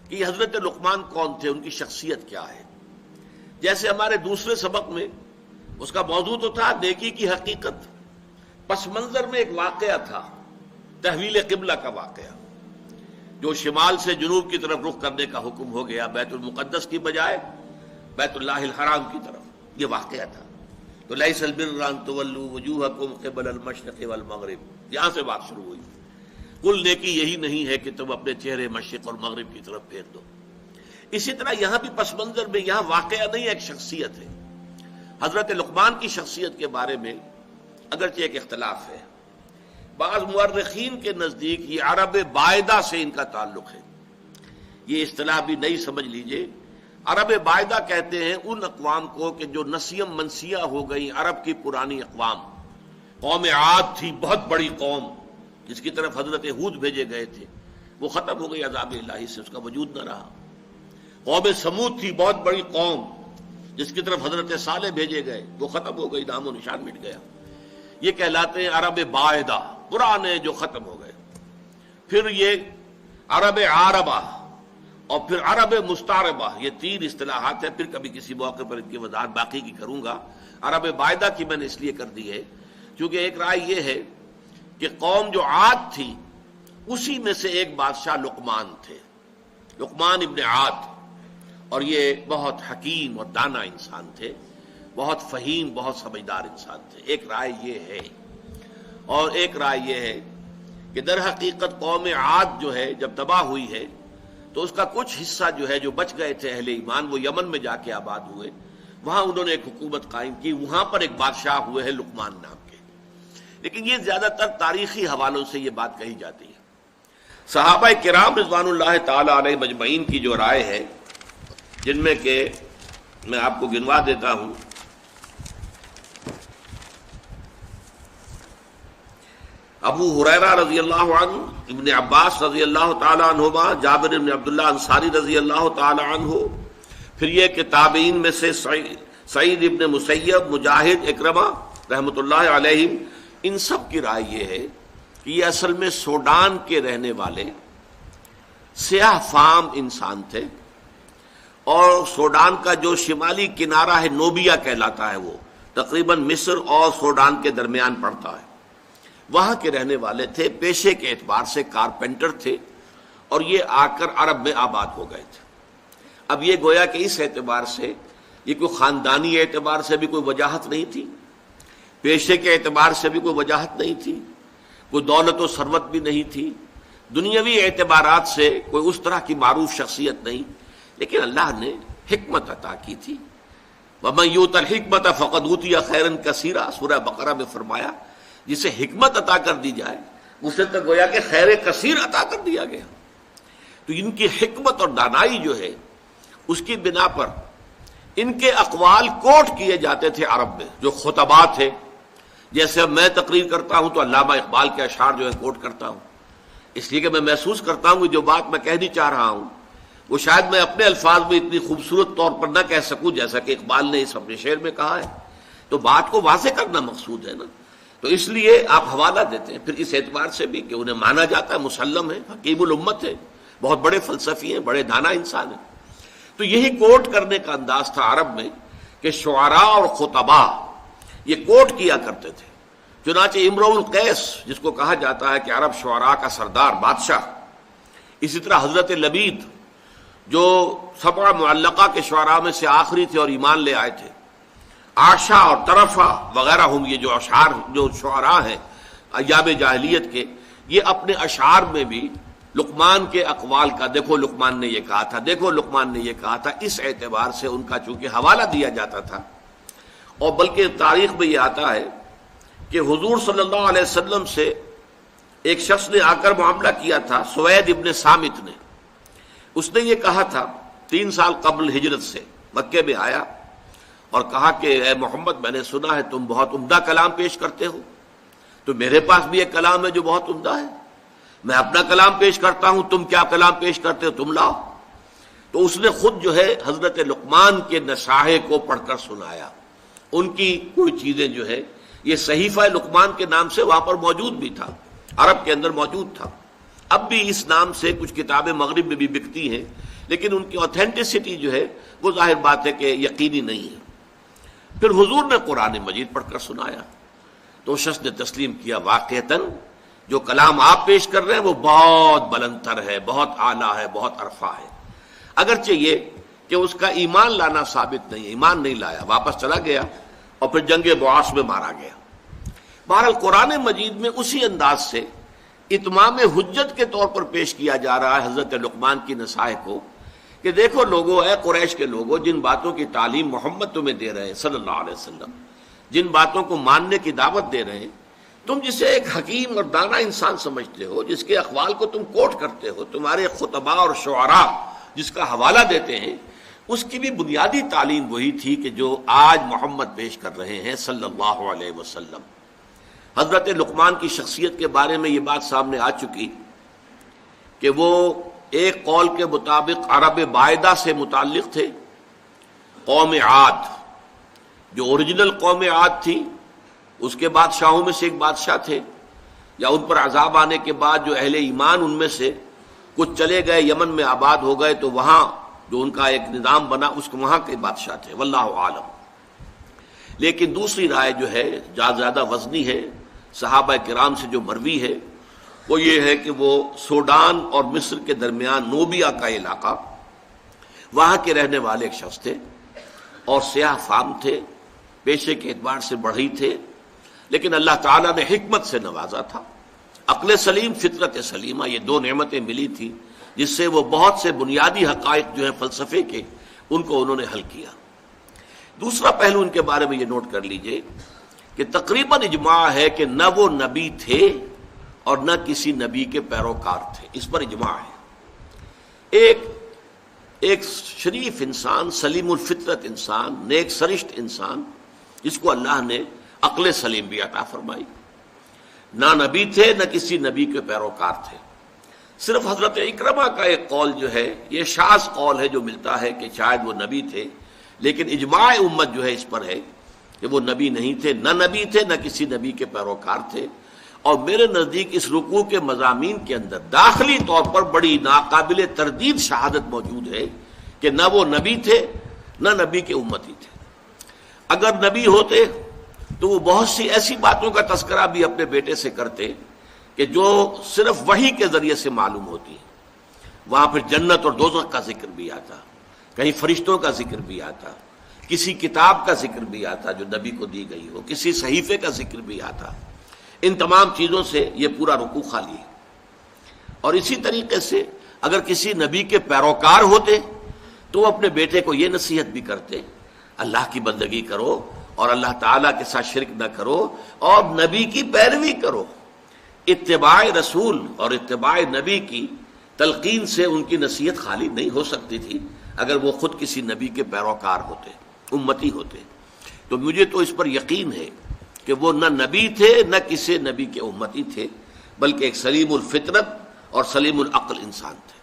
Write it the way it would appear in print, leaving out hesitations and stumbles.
کہ یہ حضرت لقمان کون تھے، ان کی شخصیت کیا ہے۔ جیسے ہمارے دوسرے سبق میں اس کا موضوع تو تھا نیکی کی حقیقت، پس منظر میں ایک واقعہ تھا، تحویل قبلہ کا واقعہ، جو شمال سے جنوب کی طرف رخ کرنے کا حکم ہو گیا، بیت المقدس کی بجائے بیت اللہ الحرام کی طرف، یہ واقعہ تھا۔ تو لیس البر ان تولوا وجوہکم قبل المشرق والمغرب، یہاں سے بات شروع ہوئی۔ کل نیکی یہی نہیں ہے کہ تم اپنے چہرے مشرق اور مغرب کی طرف پھیر دو۔ اسی طرح یہاں بھی پس منظر میں یہاں واقعہ نہیں، ایک شخصیت ہے۔ حضرت لقمان کی شخصیت کے بارے میں اگرچہ ایک اختلاف ہے، بعض مورخین کے نزدیک یہ عرب بائدہ سے ان کا تعلق ہے۔ یہ اصطلاح بھی نئی سمجھ لیجئے۔ عرب بائدہ کہتے ہیں ان اقوام کو کہ جو نسیم منسیہ ہو گئی، عرب کی پرانی اقوام۔ قوم عاد تھی، بہت بڑی قوم جس کی طرف حضرت ہود بھیجے گئے تھے، وہ ختم ہو گئی عذاب الہی سے، اس کا وجود نہ رہا۔ قوم سمود تھی، بہت بڑی قوم جس کی طرف حضرت صالح بھیجے گئے، وہ ختم ہو گئی، نام و نشان مٹ گیا۔ یہ کہلاتے ہیں عرب بائدہ، پرانے جو ختم ہو گئے۔ پھر یہ عرب عاربہ اور پھر عرب مستعربہ، یہ تین اصطلاحات ہیں، پھر کبھی کسی موقع پر ان کی وضاحت باقی کی کروں گا۔ عرب بائدہ کی میں نے اس لیے کر دی ہے کیونکہ ایک رائے یہ ہے کہ قوم جو عاد تھی اسی میں سے ایک بادشاہ لقمان تھے، لقمان ابن عاد، اور یہ بہت حکیم اور دانا انسان تھے، بہت فہیم، بہت سمجھدار انسان تھے۔ ایک رائے یہ ہے، اور ایک رائے یہ ہے کہ در حقیقت قوم عاد جو ہے جب تباہ ہوئی ہے تو اس کا کچھ حصہ جو ہے جو بچ گئے تھے اہل ایمان، وہ یمن میں جا کے آباد ہوئے، وہاں انہوں نے ایک حکومت قائم کی، وہاں پر ایک بادشاہ ہوئے ہیں لقمان نام کے۔ لیکن یہ زیادہ تر تاریخی حوالوں سے یہ بات کہی جاتی ہے۔ صحابہ کرام رضوان اللہ تعالی علیہ مجمعین کی جو رائے ہے، جن میں کہ میں آپ کو گنوا دیتا ہوں، ابو ہریرہ رضی اللہ عنہ، ابن عباس رضی اللہ تعالی عنہما، جابر بن عبداللہ انصاری رضی اللہ تعالی عنہ، پھر یہ کہ تابعین میں سے سعید ابن مسیب، مجاہد، اکرمہ رحمۃ اللہ علیہم، ان سب کی رائے یہ ہے کہ یہ اصل میں سوڈان کے رہنے والے سیاہ فام انسان تھے، اور سوڈان کا جو شمالی کنارہ ہے نوبیا کہلاتا ہے، وہ تقریباً مصر اور سوڈان کے درمیان پڑتا ہے، وہاں کے رہنے والے تھے، پیشے کے اعتبار سے کارپینٹر تھے، اور یہ آ کر عرب میں آباد ہو گئے تھے۔ اب یہ گویا کہ اس اعتبار سے یہ کوئی خاندانی اعتبار سے بھی کوئی وجاہت نہیں تھی، پیشے کے اعتبار سے بھی کوئی وجاہت نہیں تھی، کوئی دولت و ثروت بھی نہیں تھی، دنیاوی اعتبارات سے کوئی اس طرح کی معروف شخصیت نہیں، لیکن اللہ نے حکمت عطا کی تھی۔ وَمَن یُؤْتَ الْحِکْمَةَ فَقَدْ أُوتِیَ خَیْرًا کَثِیرًا، سورہ بقرہ میں فرمایا جسے حکمت عطا کر دی جائے اسے تو گویا کہ خیر کثیر عطا کر دیا گیا۔ تو ان کی حکمت اور دانائی جو ہے اس کی بنا پر ان کے اقوال کوٹ کیے جاتے تھے عرب میں، جو خطبہ تھے۔ جیسے اب میں تقریر کرتا ہوں تو علامہ اقبال کے اشعار جو ہے کوٹ کرتا ہوں، اس لیے کہ میں محسوس کرتا ہوں کہ جو بات میں کہنی چاہ رہا ہوں وہ شاید میں اپنے الفاظ میں اتنی خوبصورت طور پر نہ کہہ سکوں جیسا کہ اقبال نے اس اپنے شعر میں کہا ہے، تو بات کو واضح کرنا مقصود ہے نا، تو اس لیے آپ حوالہ دیتے ہیں۔ پھر اس اعتبار سے بھی کہ انہیں مانا جاتا ہے، مسلم ہے، حکیم الامت ہے، بہت بڑے فلسفی ہیں، بڑے دانا انسان ہیں۔ تو یہی کوٹ کرنے کا انداز تھا عرب میں کہ شعراء اور خطباء یہ کوٹ کیا کرتے تھے۔ چنانچہ امرؤ القیس جس کو کہا جاتا ہے کہ عرب شعراء کا سردار، بادشاہ، اسی طرح حضرت لبید جو سبع معلقہ کے شعراء میں سے آخری تھے اور ایمان لے آئے تھے، عاشا اور طرفہ وغیرہ ہم، یہ جو اشعار جو شعراء ہیں ایام جاہلیت کے، یہ اپنے اشعار میں بھی لقمان کے اقوال کا، دیکھو لقمان نے یہ کہا تھا، دیکھو لقمان نے یہ کہا تھا، اس اعتبار سے ان کا چونکہ حوالہ دیا جاتا تھا۔ اور بلکہ تاریخ میں یہ آتا ہے کہ حضور صلی اللہ علیہ وسلم سے ایک شخص نے آ کر معاملہ کیا تھا، سوید ابن سامت نے۔ اس نے یہ کہا تھا 3 سال قبل ہجرت سے مکے میں آیا اور کہا کہ اے محمد، میں نے سنا ہے تم بہت عمدہ کلام پیش کرتے ہو، تو میرے پاس بھی ایک کلام ہے جو بہت عمدہ ہے، میں اپنا کلام پیش کرتا ہوں، تم کیا کلام پیش کرتے ہو، تم لاؤ۔ تو اس نے خود جو ہے حضرت لقمان کے نصائح کو پڑھ کر سنایا۔ ان کی کوئی چیزیں جو ہے یہ صحیفہ لقمان کے نام سے وہاں پر موجود بھی تھا، عرب کے اندر موجود تھا۔ اب بھی اس نام سے کچھ کتابیں مغرب میں بھی بکتی ہیں، لیکن ان کی اوتھینٹسٹی جو ہے وہ ظاہر بات ہے کہ یقینی نہیں ہے۔ پھر حضور نے قرآن مجید پڑھ کر سنایا تو شخص نے تسلیم کیا واقعتاً جو کلام آپ پیش کر رہے ہیں وہ بہت بلند تر ہے، بہت اعلیٰ ہے، بہت عرفہ ہے، اگرچہ یہ کہ اس کا ایمان لانا ثابت نہیں، ایمان نہیں لایا، واپس چلا گیا اور پھر جنگ بعاث میں مارا گیا۔ بہرحال قرآن مجید میں اسی انداز سے اتمام حجت کے طور پر پیش کیا جا رہا ہے حضرت لقمان کی نصائح کو کہ دیکھو لوگوں، اے قریش کے لوگوں، جن باتوں کی تعلیم محمد تمہیں دے رہے ہیں صلی اللہ علیہ وسلم، جن باتوں کو ماننے کی دعوت دے رہے ہیں، تم جسے ایک حکیم اور دانا انسان سمجھتے ہو، جس کے اقوال کو تم کوٹ کرتے ہو، تمہارے خطباء اور شعراء جس کا حوالہ دیتے ہیں، اس کی بھی بنیادی تعلیم وہی تھی کہ جو آج محمد پیش کر رہے ہیں صلی اللہ علیہ وسلم۔ حضرت لقمان کی شخصیت کے بارے میں یہ بات سامنے آ چکی کہ وہ ایک قول کے مطابق عرب باعدہ سے متعلق تھے، قوم عاد جو اوریجنل قوم عاد تھی، اس کے بادشاہوں میں سے ایک بادشاہ تھے، یا ان پر عذاب آنے کے بعد جو اہل ایمان ان میں سے کچھ چلے گئے یمن میں آباد ہو گئے تو وہاں جو ان کا ایک نظام بنا اس کو وہاں کے بادشاہ تھے، واللہ عالم۔ لیکن دوسری رائے جو ہے زیادہ وزنی ہے، صحابہ کرام سے جو مروی ہے، وہ یہ ہے کہ وہ سوڈان اور مصر کے درمیان نوبیا کا علاقہ، وہاں کے رہنے والے ایک شخص تھے اور سیاہ فام تھے، پیشے کے اعتبار سے بڑھئی تھے، لیکن اللہ تعالیٰ نے حکمت سے نوازا تھا، عقل سلیم، فطرت سلیمہ، یہ دو نعمتیں ملی تھی جس سے وہ بہت سے بنیادی حقائق جو ہیں فلسفے کے ان کو انہوں نے حل کیا۔ دوسرا پہلو ان کے بارے میں یہ نوٹ کر لیجئے کہ تقریباً اجماع ہے کہ نہ وہ نبی تھے اور نہ کسی نبی کے پیروکار تھے، اس پر اجماع ہے۔ ایک شریف انسان، سلیم الفطرت انسان، نیک سرشت انسان، جس کو اللہ نے عقل سلیم بھی عطا فرمائی، نہ نبی تھے نہ کسی نبی کے پیروکار تھے۔ صرف حضرت اکرمہ کا ایک قول جو ہے یہ شاذ قول ہے جو ملتا ہے کہ شاید وہ نبی تھے، لیکن اجماع امت جو ہے اس پر ہے کہ وہ نبی نہیں تھے، نہ نبی تھے نہ کسی نبی کے پیروکار تھے۔ اور میرے نزدیک اس رکوع کے مضامین کے اندر داخلی طور پر بڑی ناقابل تردید شہادت موجود ہے کہ نہ وہ نبی تھے نہ نبی کے امتی تھے۔ اگر نبی ہوتے تو وہ بہت سی ایسی باتوں کا تذکرہ بھی اپنے بیٹے سے کرتے کہ جو صرف وحی کے ذریعے سے معلوم ہوتی ہے۔ وہاں پھر جنت اور دوزخ کا ذکر بھی آتا، کہیں فرشتوں کا ذکر بھی آتا، کسی کتاب کا ذکر بھی آتا جو نبی کو دی گئی ہو، کسی صحیفے کا ذکر بھی آتا۔ ان تمام چیزوں سے یہ پورا رکوع خالی ہے۔ اور اسی طریقے سے اگر کسی نبی کے پیروکار ہوتے تو وہ اپنے بیٹے کو یہ نصیحت بھی کرتے، اللہ کی بندگی کرو اور اللہ تعالیٰ کے ساتھ شرک نہ کرو اور نبی کی پیروی کرو۔ اتباع رسول اور اتباع نبی کی تلقین سے ان کی نصیحت خالی نہیں ہو سکتی تھی اگر وہ خود کسی نبی کے پیروکار ہوتے، امتی ہوتے۔ تو مجھے تو اس پر یقین ہے کہ وہ نہ نبی تھے نہ کسی نبی کے امتی تھے، بلکہ ایک سلیم الفطرت اور سلیم العقل انسان تھے۔